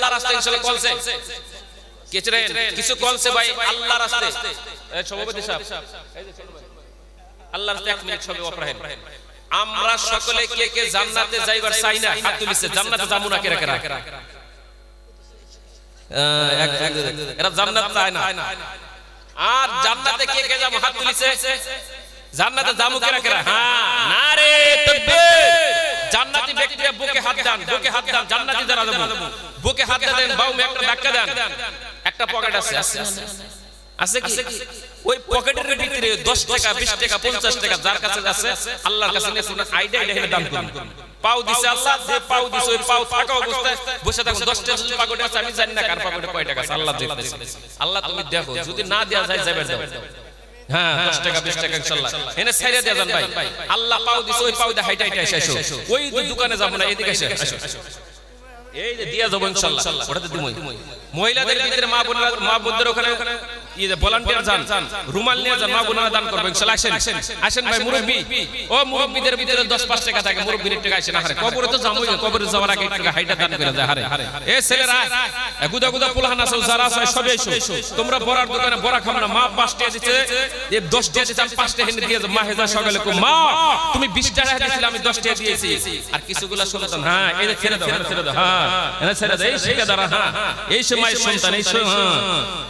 আল্লাহ রাস্তায় ইনশাআল্লাহ কলছে কেচরেন কিছু কলছে ভাই আল্লাহ রাস্তায় এই সভাপতি সাহেব এই যে ছোট ভাই আল্লাহ রাস্তায় 1 মিনিট সবে অপরাহেন আমরা সকলে কে কে জান্নাতে যাইবার চাই না হাত তুলিছে জান্নাতে যাবো না কেরা কেরা এরা জান্নাত চায় না আর জান্নাতে কে কে যাবো হাত তুলিছে জান্নাতে যাবো কেরা কেরা হ্যাঁ নারে তাকবীর জান্নাতি ব্যক্তিরা বুকে হাত দেন জান্নাতি যারা যাবো বুকে হাত দেন বাউমে একটা ধাক্কা দেন একটা পকেট আছে আছে কি ওই পকেটের ভিতরে 10 টাকা 20 টাকা 50 টাকা যার কাছে আছে আল্লাহর কাছে নিয়ে শুনে আইডা হেলে দান করুন পাও দিছে আল্লাহ যে পাও দিছে ওই পাও থাকা অবস্থায় বসে থাকুন 10 টাকা পকেটে আছে আমি জানি না কার পকেটে কয় টাকা আছে আল্লাহ দেখতেছে আল্লাহ তুমি দেখো যদি না দেয়া যায় যাবে দাও হ্যাঁ 10 টাকা 20 টাকা ইনশাআল্লাহ এনে ছাইরা দেয়া যান ভাই আল্লাহ পাও দিছে ওই পাও দে হাইটা এসো ওই দোকানে যাব না এদিকে এসো এই যে দিয়া যাব ইনশাআল্লাহ ওটাতে দিমই মহিলাদের ভিতরে মা বোনদের ওখানে এই যে ভলান্টিয়ার যান রুমাল নিয়ে যান মা বোনেরা দান করবে ইনশাআল্লাহ আসেন ভাই মুরব্বি ও মুরব্বিদের ভিতরে 10-5 টাকা থাকে মুরব্বির টাকা আসে না আরে কবরে তো যামই কবরে যাওয়ার আগে টাকা হাইটা দান করে যায় আরে এ ছেলেরা গুদা গুদা পোলাহান আছে যারা আছে সবে এসো তোমরা বড়ার দোকানে বড়া খাও না মা 5 টাকা দিতে এই 10 টাকা দিতে আমি 5 টাকা এনে দিয়ে মা হেজা সকালে কো মা তুমি 20 টাকা দিয়েছিলে আমি 10 টাকা দিয়েছি আর কিছুগুলা শুনতাম হ্যাঁ এই যে ছেড়ে দাও হ্যাঁ এনে ছেড়ে দাও এই শিখা দাঁড়া হ্যাঁ এই সময় সন্তান এই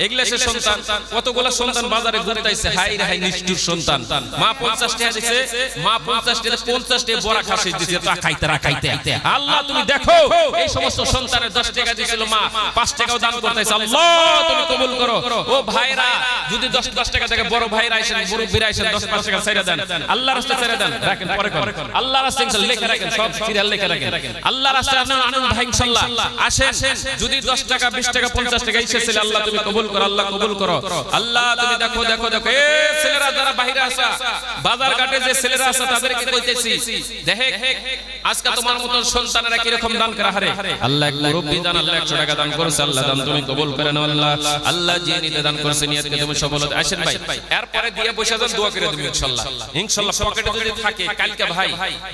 এগলেসের সন্তান কতগুলা সন্তান বাজারে ঘুরতাইছে হাই রে হাই নিষ্ঠুর সন্তান মা 50 টাকা দিছে মা 50 টাকা 50 টাকা বড়া খাসি দিছে তা খাইতে আল্লাহ তুমি দেখো এই সমস্ত সন্তানের 10 টাকা দিছিল মা 5 টাকাও দান করতেছে আল্লাহ তুমি কবুল করো ও ভাইরা যদি 10 টাকা থেকে বড় ভাইরা আইছেন মুরব্বিরা আইছেন 10-5 টাকা ছাইরা দেন আল্লাহর রাস্তায় ছাইরা দেন রাখেন পরে কর আল্লাহর রাস্তায় ইনশাআল্লাহ লেখা রাখেন সব সিরিয়াল লেখা রাখেন আল্লাহর রাস্তায় আপনার আনন্দ ভাই ইনশাআল্লাহ আসেন যদি 10 টাকা 20 টাকা 50 টাকা এসেছিল আল্লাহ তুমি কবুল করো আল্লাহ কবুল করো আল্লাহ তুমি দেখো এ ছেলেরা যারা বাইরে আসা বাজার ঘাটে যে ছেলেরা আছে তাদেরকে কইতেছি দেখে আজকে তোমার মত সন্তানেরা কি রকম দান করে হারে আল্লাহ এক মুরব্বি দান আল্লাহ 100 টাকা দান করেছে আল্লাহ দান তুমি কবুল করে নাও আল্লাহ যে নিতে দান করেছে নিয়তকে তুমি সফলতা আসেন ভাই এরপরে দিয়ে বসে যান দোয়া করে তুমি ইনশাআল্লাহ পকেটে যদি থাকে কালকে ভাই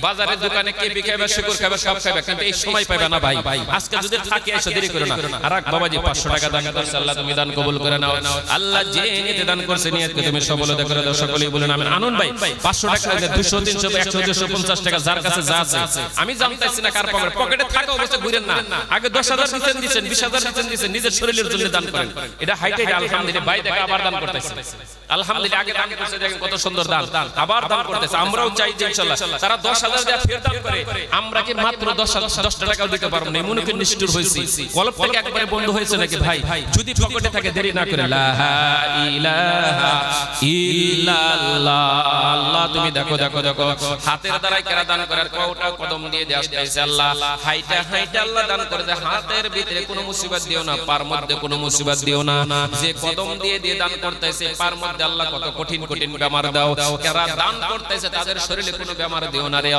বাজারের দোকানে কে বিখাবে শুকর খাবে সব খাবে কিন্তু এই সময় পাবে না ভাই আজকে যদি থাকে এসে দেরি করো না আর বাবাজি 500 টাকা দান করেছে আল্লাহ তুমি দান কবুল করে নাও আল্লাহ যে নিতে দান করেছে নিয়তকে তুমি সফলতা করে দাও সকলেই বলেন আমিন আনন্দ ভাই 500 টাকা 200 300 100 250 টাকা যার কাছে যা আছে আমি জানতাছি না কার পকেটে থাকা অবস্থায় ঘুরেন না আগে 10000 দিবেন 20000 দিবেন নিজের শরীরের জন্য দান করেন এটা হাইটে আলহামদুলিল্লাহ ভাই দেখা আবার দান করতেছে আলহামদুলিল্লাহ আগে দান করতে দেখেন কত সুন্দর দান আবার দান করতেছে আমরাও চাই যে ইনশাআল্লাহ তারা 10000 দেয়া ফের দান করে আমরা কি মাত্র 10 টাকাও দিতে পারবো না মনে কি নিষ্ঠুর হইছি কলব থেকে একবারে বন্ধ হয়েছে নাকি ভাই যদি পকেটে থাকে দেরি না করে লা ইলাহা ইল্লাল্লাহ আল্লাহ তুমি দেখো হাতের দ্বারাই কেরা দান করার কোটা কদম দিয়ে আসতেছে আল্লাহ হাইটা আল্লাহ দান করে দেয় হাতের ভিতরে কোনো মুসিবত দিও না পার মধ্যে কোনো মুসিবত দিও না যে কদম দিয়ে দান করতেছে পার মধ্যে আল্লাহ কত কঠিন বেমার দাও কেরা দান করতেছে তাদের শরীরে কোনো বেমার দিও না রে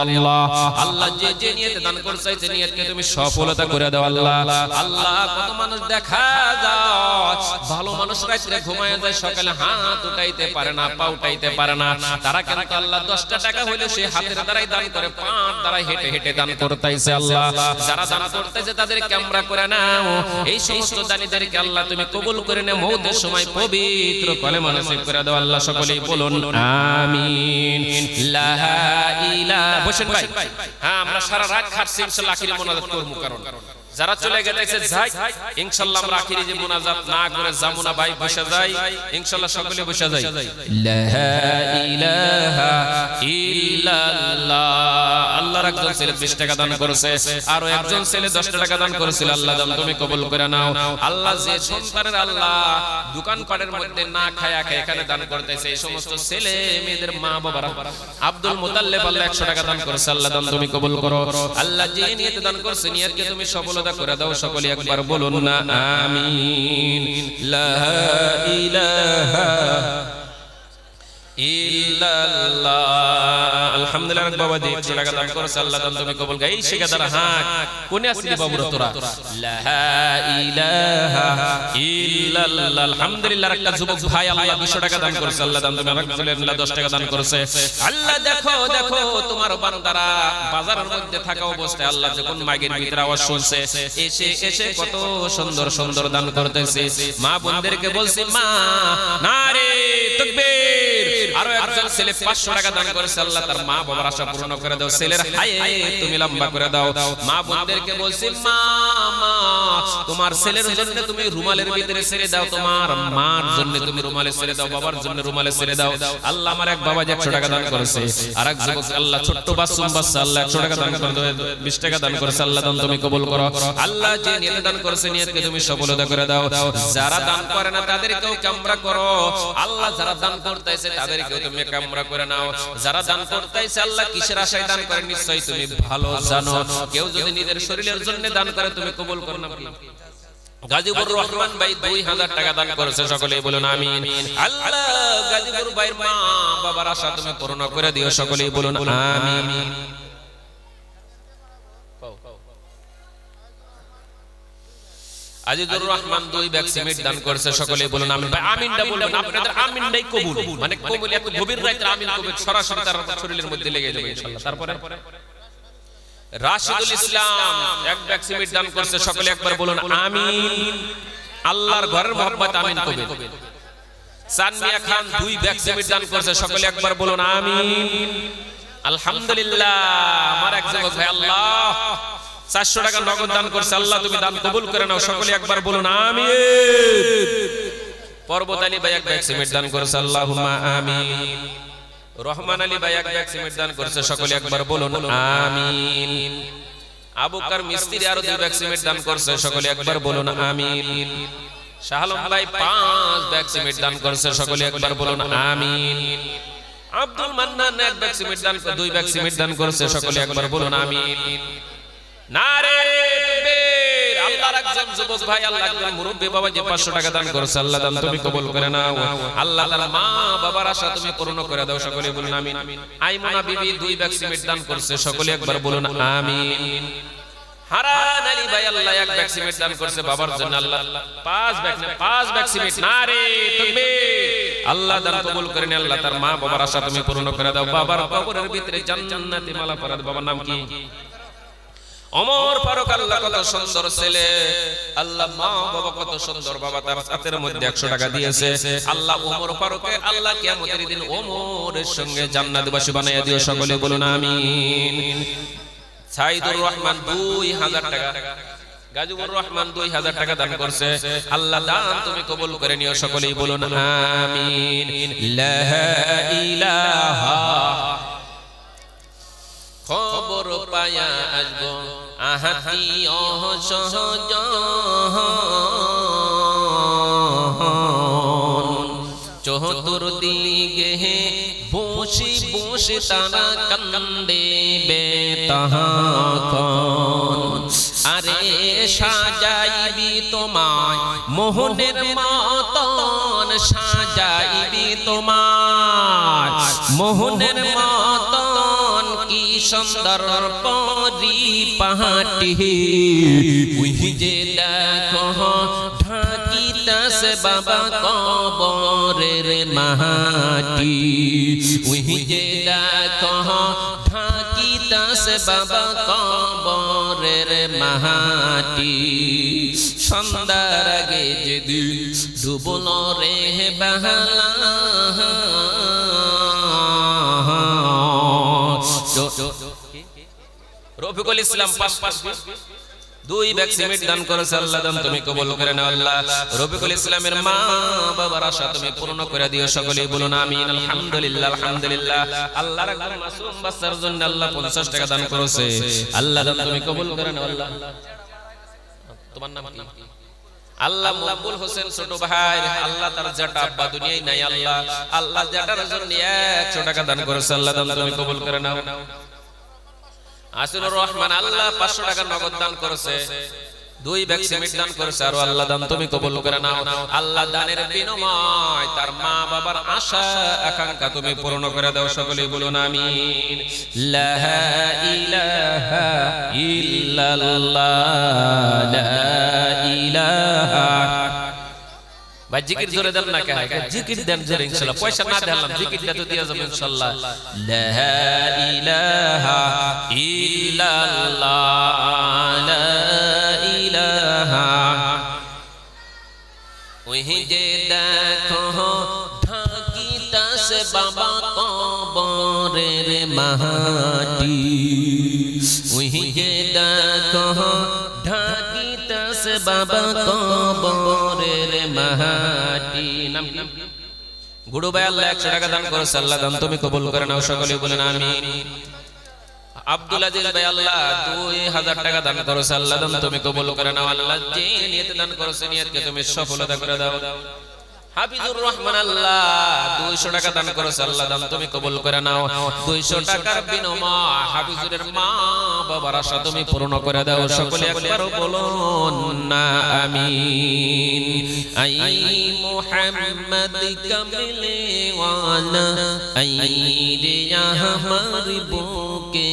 আল্লাহ যে নিয়তে দান করতেছে নিয়তকে তুমি সফলতা করে দাও আল্লাহ কত মানুষ দেখা যায় ভালো মানুষ রাতে ঘুমায় যায় সকালে হাত উঠাইতে পারে না পা উঠাইতে পারে না তারা কিন্তু আল্লাহ 10 টাকা হইলে সে হাতের দ্বারাই দান করে পাঁচ দ্বারাই হেঁটে দান করতেছে আল্লাহ যারা দান করতেছে তাদেরকে আমরা করে নাও এই সমস্ত দানীদেরকে আল্লাহ তুমি কবুল করে নাও মওতের সময় পবিত্র কলেমা নসিব করে দাও আল্লাহ সকলেই বলুন আমিন লা ইলাহা বসেন ভাই হ্যাঁ আমরা সারা রাত খাচ্ছি ইনশাআল্লাহ আখিরি মুনাজাত করব কারণ যারা চলে গেছে যাই ইনশাআল্লাহ আমরা আখিরি যে মুনাজাত না করে যামুনা ভাই বসে যাই ইনশাআল্লাহ সকলে বসে যাই লা ইলাহা ইল্লাল্লাহ আল্লাহর একজন ছেলে 20 টাকা দান করেছে আর একজন ছেলে 10 টাকা দান করেছিল আল্লাহ দান তুমি কবুল করে নাও আল্লাহ যে সন্তানের আল্লাহ দোকানপাটের মধ্যে না খায় এখানে দান করতেছে এই সমস্ত ছেলে মেয়েদের মা বাবারা আব্দুল মুতাল্লিব আল্লাহ 100 টাকা দান করেছে আল্লাহ দান তুমি কবুল করো আল্লাহ যে নিয়তে দান করছে নিয়তকে তুমি সফলতা করে দাও সকলে একবার বলুন না আমিন লা ইলাহা ইল্লাল্লাহ। আলহামদুলিল্লাহ বাবা দি 100 টাকা দান করেছে, আল্লাহ দান তুমি কবুল করো। এই শিখাদার হাত কোনে আসলি বাবুরা তোরা? লা ইলাহা ইল্লাল্লাহ। আলহামদুলিল্লাহ একটা যুবক ভাই আল্লাহ 200 টাকা দান করেছে, আল্লাহ দান তুমি আলহামদুলিল্লাহ 10 টাকা দান করেছে। আল্লাহ দেখো দেখো তোমার বান্দারা বাজারের মধ্যে থাকা অবস্থায় আল্লাহ যখন মাগের ভিতরে আওয়াজ শুনছে, এসে এসে কত সুন্দর সুন্দর দান করতেছে। মা বোনদেরকে বলছি, মা নারে তাকবীর। আরো একজন ছেলে 500 টাকা দান করেছে, আল্লাহ তার মা বাবার আশা পূর্ণ করে দাও, ছেলের হায়ে তুমি লম্বা করে দাও। মা বোনদেরকে বলছি, মা মা তোমার ছেলের জন্য তুমি রুমালের ভিতরে ছেড়ে দাও, তোমার মার জন্য তুমি রুমালে ছেড়ে দাও, বাবার জন্য রুমালে ছেড়ে দাও। আল্লাহ আমার এক বাবা 100 টাকা দান করেছে, আর এক যুবক আল্লাহ ছোট্ট বাচ্চা আল্লাহ 100 টাকা দান করে 20 টাকা দান করেছে, আল্লাহ দান তুমি কবুল করো। আল্লাহ যে নিয়ত দান করেছে নিয়তকে তুমি সফলতা করে দাও। যারা দান করে না তাদেরকেও কামরা করো আল্লাহ, যারা দান করতেছে তাদেরকেও তুমি কামরা করে নাও। যারা দান করতেছে আল্লাহ কিসের আশায় দান করে নিশ্চয়ই তুমি ভালো জানো। কেউ যদি নিজের শরীরের জন্য দান করে তুমি কবুল করো না। গাজীপুর রহমান ভাই 2000 টাকা দান করেছে, সকলেই বলুন আমিন। আল্লাহ গাজীপুর ভাইয়ের মা বাবার আশা তুমি পূর্ণ করে দিও, সকলেই বলুন আমিন। আজিজুর রহমান 2 ব্যাগ সিমেন্ট দান করেছে, সকলেই বলুন আমিন। ভাই আমিনটা বলবেন, আপনাদের আমিনটাই কবুল, মানে কবুল এত গভীর রাতে আমিন কবুল সরাসরি তার শরীরের মধ্যে লেগে যাবে ইনশাআল্লাহ। তারপরে রাশিদুল ইসলাম 1 ব্যাগ সিমেন্ট দান করেছে, সকলে একবার বলুন আমিন। আল্লাহর ঘরের মোহাব্বত আমিন কবুল। সানমিয়া খান 2 ব্যাগ সিমেন্ট দান করেছে, সকলে একবার বলুন আমিন। আলহামদুলিল্লাহ আমার এক যুবক ভাই আল্লাহ 400 টাকা নগদ দান করছে, আল্লাহ তুমি দান কবুল করে নাও, সকলে একবার বলুন আমিন। পর্বত আলী ভাই 1 ব্যাগ সিমেন্ট দান করেছে, আল্লাহুম্মা আমিন। রহমান আলী ভাই 1 ব্যাগ সিমেন্ট দান করেছে, সকলে একবার বলুন আমিন। আবু বকর মিস্ত্রি আরো 2 ব্যাগ সিমেন্ট দান করেছে, সকলে একবার বলুন আমিন। শাহ আলম ভাই 5 ব্যাগ সিমেন্ট দান করেছে, সকলে একবার বলুন আমিন। আব্দুল মান্নান 1 ব্যাগ সিমেন্ট দান 2 ব্যাগ সিমেন্ট দান করেছে, সকলে একবার বলুন আমিন। নারে তাকবীর। আল্লাহর একজন যুবক ভাই আল্লাহ একজন মুরব্বি বাবা যে 500 টাকা দান করেছে, আল্লাহ দান তুমি কবুল করে নাও। আল্লাহ তাআলা মা বাবার আশা তুমি পূর্ণ করে দাও, সকলে বলুন আমিন। আইমনা বিবি 2 ব্যাগ সিমেন্ট দান করেছে, সকলে একবার বলুন আমিন। হারান আলী ভাই আল্লাহ 1 ব্যাগ সিমেন্ট দান করেছে বাবার জন্য, আল্লাহ 5 ব্যাগ সিমেন্ট। নারে তাকবীর। আল্লাহ দান কবুল করে নে, আল্লাহ তার মা বাবার আশা তুমি পূর্ণ করে দাও। বাবার কবরের ভিতরে জান্নাতি মালা পরা দাও। বাবার নাম কি? ওমর ফারুক। আল্লাহ কত সুন্দর ছেলে, আল্লাহ মা বাবা কত সুন্দর, বাবা তার হাতের মধ্যে 100 টাকা দিয়েছে। আল্লাহ ওমর ফারুককে আল্লাহ কিয়ামতের দিন ওমরের সঙ্গে জান্নাতবাসী বানাইয়া দিও, সকলে বলুন আমিন। সাইদুর রহমান 2000 টাকা, গাজীপুর রহমান 2000 টাকা দান করছে, আল্লাহ দান তুমি কবুল করে নিও, সকলেই বলুন আমিন। লা ইলাহা খবর পায়া আসবো আহাতীয় সহজন, চতুর্দিকে বসি বসে তারা কান্দে বেতাহাখন। আরে সাজাইবি তোমায় মোহনের মতন, সাজাইবি তোমায় মোহনের মতন, কি সুন্দর পরিপাটি। ওই যে দেখো ঢাকিতাছে বাবা কবরের মাটি, ওই যে দেখো ঢাকিতাছে বাবা কবরের মাটি। সন্ধ্যার আগে যেদিন ডুবল রে বেলা, রফিকুল ইসলাম 2 ব্যাগ সিমেন্ট দান করেছে, আল্লাহ দান তুমি কবুল করে নাও। আল্লাহ রফিকুল ইসলামের মা বাবার আশা তুমি পূর্ণ করে দিও, সকলেই বলুন আমিন। আলহামদুলিল্লাহ আলহামদুলিল্লাহ। আল্লাহর একজন মাসুম বাচ্চার জন্য আল্লাহ 50 টাকা দান করেছে, আল্লাহ দান তুমি কবুল করে নাও। আল্লাহ তোমার নাম কি? আল্লাহ মকবুল হোসেন ছোট ভাই, আল্লাহ তার যেটা আব্বা দুনিয়ায় নাই, আল্লাহ আল্লাহ যেটার জন্য 100 টাকা দান করেছে, আল্লাহ দান তুমি কবুল করে নাও। আসিনুর রহমান আল্লাহ 500 টাকা নগদ দান করেছে, দুই ব্যাগ সিমেন্ট দান করেছে আর আল্লাহ দান তুমি কবুল করে নাও আল্লাহ দানের বিনিময় তার মা বাবার আশা আকাঙ্ক্ষা তুমি পূর্ণ করে দাও সকলেই বলুন আমিন লা ইলাহা ইল্লাল্লাহ লা ইলাহা ভাই জিকির জোরে দেন না কে জিকির দেন জোরে ইনশাআল্লাহ পয়সা না দিলাম জিকিরটা তো দিয়া যাবে ইনশাআল্লাহ লা ইলাহা ইল্লাল্লাহ লা ইলাহা ওই যে দেখো ঢাকিতাছে বাবা কবরের মাটি ওই যে দেখো ঢাকিতাছে বাবা কবরের মাটি নাম গুরু ভাই আল্লাহ 100 টাকা দান করেছে আল্লাহ দান তুমি কবুল করে নাও সকলেই বলেন আমিন আব্দুল আজিজ ভাই আল্লাহ 2000 টাকা দান করেছে আল্লাহ দান তুমি কবুল করে নাও আল্লাহ যে নিয়ত দান করেছে নিয়তকে তুমি সফলতা করে দাও হাফিজুর রহমান আল্লাহ 200 টাকা দান করেছে আল্লাহ দান তুমি কবুল করে নাও 200 টাকার বিনিময়ে হাফিজুরের মা বাবার আশা তুমি পূর্ণ করে দাও সকলে একবার বলুন না আমিন আই মুহাম্মদ কামলে ওয়ালা আই রে আমার বুকে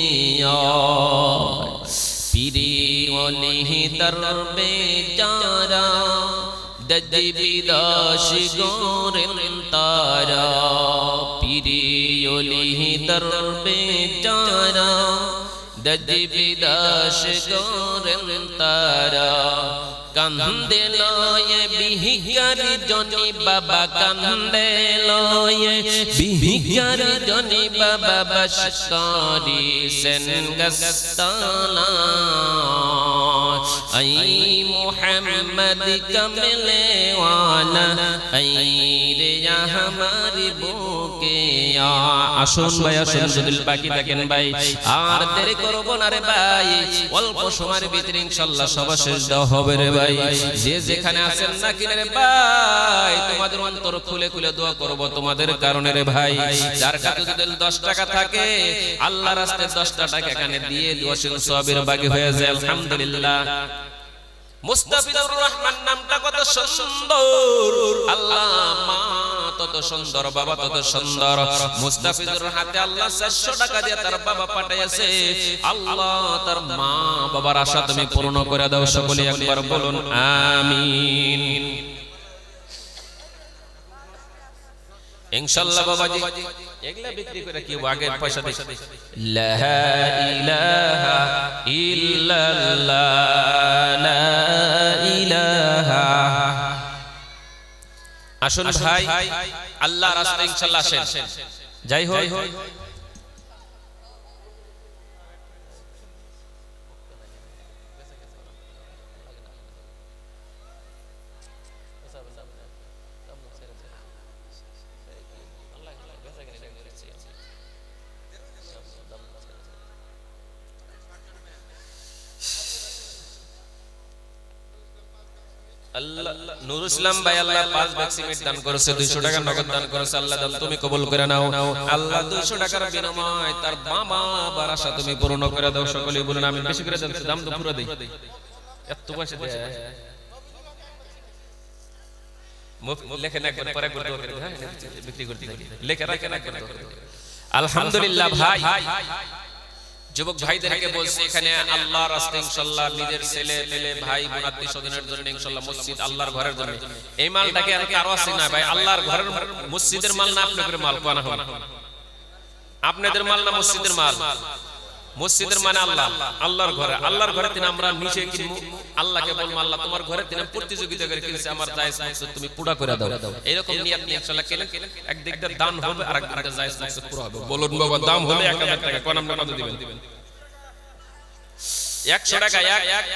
পীরে ওলি দরবে যারা দদি বিদাশ গোরেন তারা পীরে ওলি দরবে যারা দদি বিদাশ গোরেন তারা কান্দে লয়ে বিহিকার জনি বাবা কান্দে লয়ে বিহিকার জনি বাবা বশকারি সেন গস্তানা আই মুহাম্মদ কামলে ওয়ালা আই রে আমার বুকে আসুন ভাই আসুন যদি বাকি থাকেন ভাই আর দেরি করব না রে ভাই অল্প সময়ের ভিতরে ইনশাআল্লাহ সভা শেষ দেওয়া হবে রে ভাই যে যেখানে আছেন না কিনে রে ভাই তোমাদের অন্তর খুলে খুলে দোয়া করব তোমাদের কারণে রে ভাই যার কাছে যদি 10 টাকা থাকে আল্লাহর রাস্তায় 10 টাকা এখানে দিয়ে দোয়াশীল সওয়াবের ভাগী হয়ে যায় আলহামদুলিল্লাহ মুস্তাফিজুর রহমান নামটা কত সুন্দর আল্লাহ মা তত সুন্দর বাবা তত সুন্দর মুস্তাফিজুর হাতে আল্লাহ 400 টাকা দিয়ে তার বাবা পাঠাইছে আল্লাহ তার মা বাবার আশা তুমি পূর্ণ করে দাও সকলে একবার বলুন আমিন ইনশাআল্লাহ বাবাজি এগুলা বিক্রি করে কি আগের পয়সা দিছে লা ইলাহা ইল্লাল্লাহ লা ইলাহা আসুন ভাই আল্লাহ রাস্তায় ইনশাআল্লাহ আসেন যাই হোক নূর ইসলাম ভাই আল্লাহ 5 ব্যাগ সিমেন্ট দান করেছে 200 টাকা নগদ দান করেছে আল্লাহ দান তুমি কবুল করে নাও আল্লাহ 200 টাকার বিনিময়ে তার বাবা বাবার আশা তুমি পূর্ণ করে দাও সকলেই বলুন আমিন বেশি করে দেন দাম তো পুরো দেই এত পয়সা দেয় লেখেন একবার পরে একবার দোয়া করে হ্যাঁ বিক্রি করতে লেখে রাখেন একবার আলহামদুলিল্লাহ ভাই যুবক ভাইদেরকে বলছি এখানে আল্লাহর রাস্তায় ইনশাআল্লাহ নিজের ছেলে পেলে ভাই বোন আত্মীয় স্বজনের জন্য ইনশাআল্লাহ মসজিদ আল্লাহর ঘরের জন্য এই মালটাকে আর কারো আছে না ভাই আল্লাহর ঘরের মসজিদের মাল না আপনাদের মাল কোনা হয় আপনাদের মাল না মসজিদের মাল মসজিদের মানে আল্লাহ আল্লাহর ঘরে তিন আমরা নিচে কিনবো আল্লাহকে বলবো আল্লাহ তোমার ঘরে তিন প্রতিযোগিতা করে কিনছে আমার জায়েজ মাকসুদ তুমি পুরা করে দাও এরকম নিয়ত নিয়ে ইনশাআল্লাহ কেলেন একদিকটা দান হবে আর একদিকটা জায়েজ মাকসুদ পুরা হবে বলুন বাবা দাম হলে 1000 টাকা কোন আমরা কত দিবেন 100 টাকা এক